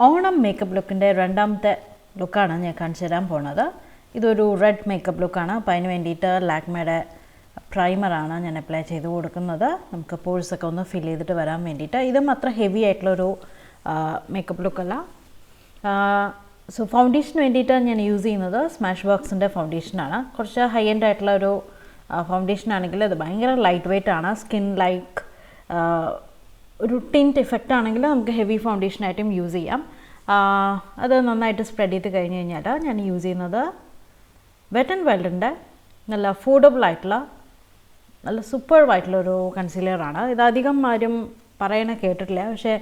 Onam makeup look in the random look on a consider ponada. This is a red makeup look on a pine vendita, Lakme primer and apply the woodkanada. Pores a corner fill it to Varam vendita. Either matra heavy etloro makeup look. So foundation vendita and using the Smashbox and the foundation. Korsha high end etloro foundation angle the banger lightweight ana skin like tint effect ആണെങ്കിൽ നമുക്ക് heavy foundation ആയിട്ടും use ചെയ്യാം. അത് നന്നായിട്ട് spread ചെയ്ത് കഴിഞ്ഞ് കഴിഞ്ഞാൽ ഞാൻ യൂസ് ചെയ്യുന്നത് വെറ്റ് ആൻഡ് വൈൽഡിൻ്റെ നല്ല അഫോർഡബിൾ ആയിട്ടുള്ള നല്ല സൂപ്പർവായിട്ടുള്ള ഒരു കൺസീലറാണ്. ഇത് അധികം ആരും പറയണ കേട്ടിട്ടില്ല, പക്ഷേ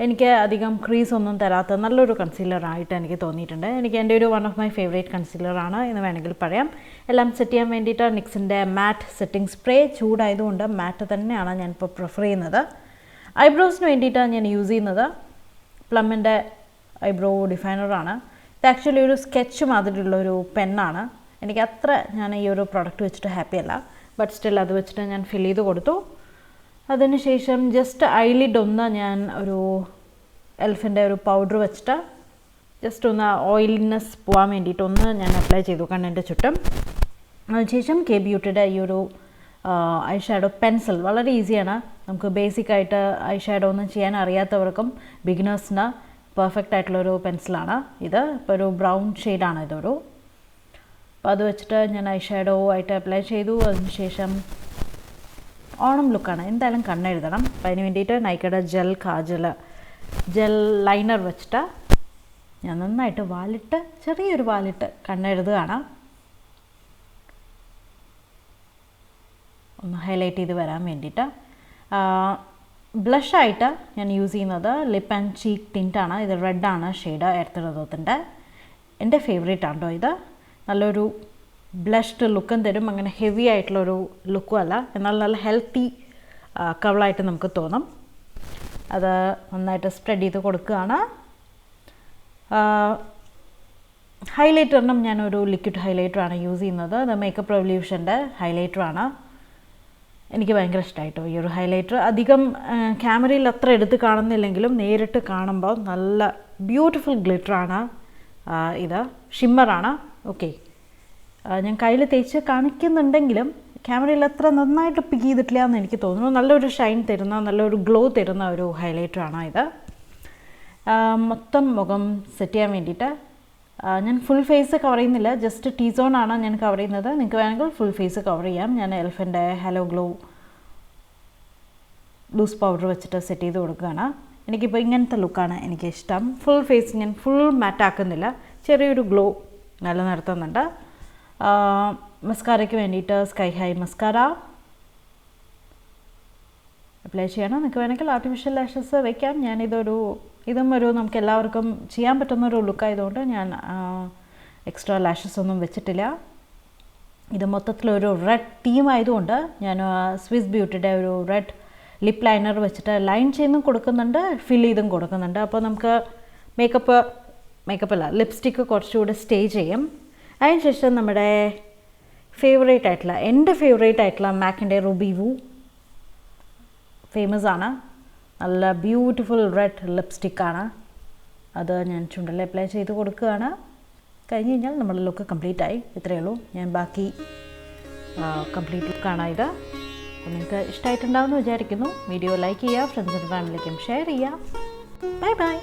എനിക്ക് അധികം ക്രീസ് ഒന്നും തരാത്ത നല്ലൊരു കൺസീലറായിട്ട് എനിക്ക് തോന്നിയിട്ടുണ്ട്. എനിക്ക് എൻ്റെ ഒരു വൺ ഓഫ് മൈ ഫേവറേറ്റ് കൺസീലറാണ് എന്ന് വേണമെങ്കിൽ പറയാം. എല്ലാം സെറ്റ് ചെയ്യാൻ വേണ്ടിയിട്ട് നിക്സിൻ്റെ മാറ്റ് സെറ്റിംഗ് സ്പ്രേ ചൂടായതുകൊണ്ട് മാറ്റ് തന്നെയാണ് ഞാനിപ്പോൾ പ്രിഫർ ചെയ്യുന്നത്. ഐബ്രോസിന് വേണ്ടിയിട്ടാണ് ഞാൻ യൂസ് ചെയ്യുന്നത് പ്ലമ്മിൻ്റെ ഐബ്രോ ഡിഫൈനറാണ്. ഇത് ആക്ച്വലി ഒരു സ്കെച്ച് മാതിരിയുള്ളൊരു പെന്നാണ്. എനിക്ക് അത്ര ഞാൻ ഈ ഒരു പ്രൊഡക്റ്റ് വെച്ചിട്ട് ഹാപ്പി അല്ല, ബട്ട് സ്റ്റിൽ അത് വെച്ചിട്ട് ഞാൻ ഫിൽ ചെയ്ത് കൊടുത്തു. അതിനുശേഷം ജസ്റ്റ് ഐലിഡ് ഒന്ന് ഞാൻ ഒരു എൽഫിൻ്റെ ഒരു പൗഡർ വെച്ചിട്ട് ജസ്റ്റ് ഒന്ന് ഓയിലിനെസ് പോകാൻ വേണ്ടിയിട്ടൊന്ന് ഞാൻ അപ്ലൈ ചെയ്തു കണ്ണിൻ്റെ ചുറ്റും. അതിനുശേഷം കെ ബ്യൂട്ടിയുടെ ഈ ഒരു ഐ ഷാഡോ പെൻസിൽ വളരെ ഈസിയാണ്. നമുക്ക് ബേസിക് ആയിട്ട് ഐ ഷാഡോ ഒന്നും ചെയ്യാൻ അറിയാത്തവർക്കും ബിഗിനേഴ്സിന് പെർഫെക്റ്റ് ആയിട്ടുള്ളൊരു പെൻസിലാണ് ഇത്. ഇപ്പോൾ ഒരു ബ്രൗൺ ഷെയ്ഡാണ് ഇതൊരു. അപ്പോൾ അത് വെച്ചിട്ട് ഞാൻ ഐ ഷാഡോ ആയിട്ട് അപ്ലൈ ചെയ്തു. അതിനുശേഷം ഓണം ലുക്കാണ്, എന്തായാലും കണ്ണെഴുതണം. അപ്പോൾ അതിന് വേണ്ടിയിട്ട് നൈക്കയുടെ ജെൽ ലൈനർ വെച്ചിട്ട് ഞാൻ നന്നായിട്ട് വാലിട്ട് ചെറിയൊരു വാലിട്ട് കണ്ണെഴുതുകയാണ്. ഒന്ന് ഹൈലൈറ്റ് ചെയ്ത് വരാൻ വേണ്ടിയിട്ട്. ബ്ലഷായിട്ട് ഞാൻ യൂസ് ചെയ്യുന്നത് ലിപ്പ് ആൻഡ് ചീക്ക് ടിൻ്റാണ്. ഇത് റെഡാണ് ഷെയ്ഡ് എർത്തറോത്തിൻ്റെ. എൻ്റെ ഫേവറേറ്റ് ആണ് ഇത്. നല്ലൊരു ബ്ലഷ്ഡ് ലുക്കും തരും, അങ്ങനെ ഹെവി ആയിട്ടുള്ളൊരു ലുക്കും അല്ല, എന്നാൽ നല്ല ഹെൽത്തി കവളായിട്ട് നമുക്ക് തോന്നും. അത് നന്നായിട്ട് സ്പ്രെഡ് ചെയ്ത് കൊടുക്കുകയാണ്. ഹൈലൈറ്ററിനും ഞാനൊരു ലിക്വിഡ് ഹൈലൈറ്ററാണ് യൂസ് ചെയ്യുന്നത്. അത് മേക്കപ്പ് റെവല്യൂഷൻ്റെ ഹൈലൈറ്ററാണ്. എനിക്ക് ഭയങ്കര ഇഷ്ടമായിട്ടോ ഈ ഒരു ഹൈലൈറ്റർ. അധികം ക്യാമറയിൽ അത്ര എടുത്ത് കാണുന്നില്ലെങ്കിലും നേരിട്ട് കാണുമ്പോൾ നല്ല ബ്യൂട്ടിഫുൾ ഗ്ലിറ്ററാണ്. ഇത് ഷിമ്മറാണ്. ഓക്കെ, ഞാൻ കയ്യിൽ തേച്ച് കാണിക്കുന്നുണ്ടെങ്കിലും ക്യാമറയിൽ അത്ര നന്നായിട്ട് പിക്ക് ചെയ്തിട്ടില്ല എന്ന് എനിക്ക് തോന്നുന്നു. നല്ലൊരു ഷൈൻ തരുന്ന നല്ലൊരു ഗ്ലോ തരുന്ന ഒരു ഹൈലൈറ്ററാണ് ഇത്. മൊത്തം മുഖം സെറ്റ് ചെയ്യാൻ വേണ്ടിയിട്ട് ഞാൻ ഫുൾ ഫേസ് കവർ ചെയ്യുന്നില്ല, ജസ്റ്റ് ടീ സോണാണ് ഞാൻ കവർ ചെയ്യുന്നത്. നിങ്ങൾക്ക് വേണമെങ്കിൽ ഫുൾ ഫേസ് കവർ ചെയ്യാം. ഞാൻ എൽഫിൻ്റെ ഹലോ ഗ്ലോ ലൂസ് പൗഡർ വെച്ചിട്ട് സെറ്റ് ചെയ്ത് കൊടുക്കുകയാണ്. എനിക്കിപ്പോൾ ഇങ്ങനത്തെ ലുക്കാണ് എനിക്കിഷ്ടം. ഫുൾ ഫേസ് ഞാൻ ഫുൾ മാറ്റാക്കുന്നില്ല, ചെറിയൊരു ഗ്ലോ നിലനിർത്തുന്നുണ്ട്. മസ്കാരയ്ക്ക് വേണ്ടിയിട്ട് സ്കൈ ഹൈ മസ്കാര അപ്ലൈ ചെയ്യണം. നിങ്ങൾക്ക് വേണമെങ്കിൽ ആർട്ടിഫിഷ്യൽ ലാഷസ് വയ്ക്കാം. ഇതും ഒരു നമുക്ക് എല്ലാവർക്കും ചെയ്യാൻ പറ്റുന്നൊരു ലുക്കായതുകൊണ്ട് ഞാൻ എക്സ്ട്രാ ലാഷസ് ഒന്നും വെച്ചിട്ടില്ല. ഇത് മൊത്തത്തിലൊരു റെഡ് തീമായതുകൊണ്ട് ഞാൻ സ്വിസ് ബ്യൂട്ടിയുടെ ഒരു റെഡ് ലിപ്പ് ലൈനർ വെച്ചിട്ട് ലൈൻ ചെയ്തും കൊടുക്കുന്നുണ്ട്, ഫിൽ ചെയ്തും കൊടുക്കുന്നുണ്ട്. അപ്പോൾ നമുക്ക് മേക്കപ്പല്ല ലിപ്സ്റ്റിക്ക് കുറച്ചുകൂടെ സ്റ്റേ ചെയ്യും. അതിനുശേഷം നമ്മുടെ എൻ്റെ ഫേവറേറ്റ് ആയിട്ടുള്ള മാക്കിൻ്റെ റൂബി വൂ ഫേമസ് ആണ്. നല്ല ബ്യൂട്ടിഫുൾ റെഡ് ലിപ്സ്റ്റിക്കാണ്. അത് ഞാൻ ചുണ്ടിൽ അപ്ലൈ ചെയ്ത് കൊടുക്കുകയാണ്. കഴിഞ്ഞ് കഴിഞ്ഞാൽ നമ്മുടെ ലുക്ക് കംപ്ലീറ്റ് ആയി. ഇത്രയേ ഉള്ളൂ. ഞാൻ ബാക്കി കംപ്ലീറ്റ് ലുക്കാണ് ഇത്. അപ്പോൾ നിങ്ങൾക്ക് ഇഷ്ടമായിട്ടുണ്ടാവുമെന്ന് വിചാരിക്കുന്നു. വീഡിയോ ലൈക്ക് ചെയ്യുക, ഫ്രണ്ട്സിൻ്റെ ഫാമിലിക്കും ഷെയർ ചെയ്യുക. Bye bye.